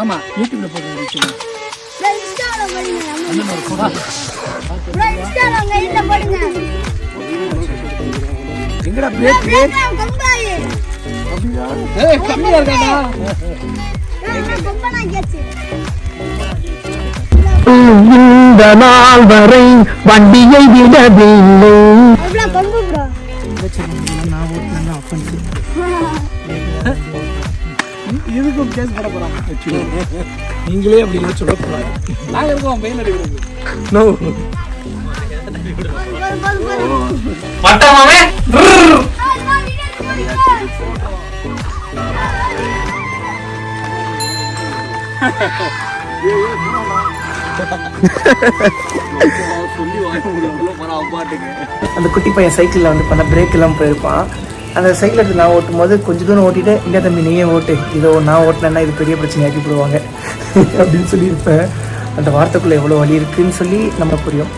ஆமா யூடியூப்ல போடுறேன். எங்கடா பிரேக் கம்மியா இருக்காடா. இந்த நாள் வரை வண்டியை விடவில்லை. இதுக்கும் கேஸ் போட போறாங்க. நீங்களே அப்படின்னு சொல்ல போறாங்க. நாங்க இருக்கோம் பெயில் அடிக்கிறது. நோ பட்டமாவே அந்த குட்டி பையன் சைக்கிளில் வந்து பண்ண பிரேக் எல்லாம் போயிருப்பான். அந்த சைக்கிள் எடுத்து நான் ஓட்டும் போது கொஞ்சம் தூரம் ஓட்டிட்டு இல்லை தம்பி நீயே ஓட்டு, இதோ நான் ஓட்டினேன்னா இது பெரிய பிரச்சனை ஆக்கி போடுவாங்க அப்படின்னு சொல்லியிருப்பேன். அந்த வார்த்தைக்குள்ளே எவ்வளோ வலி இருக்குன்னு சொல்லி நம்ம புரியும்.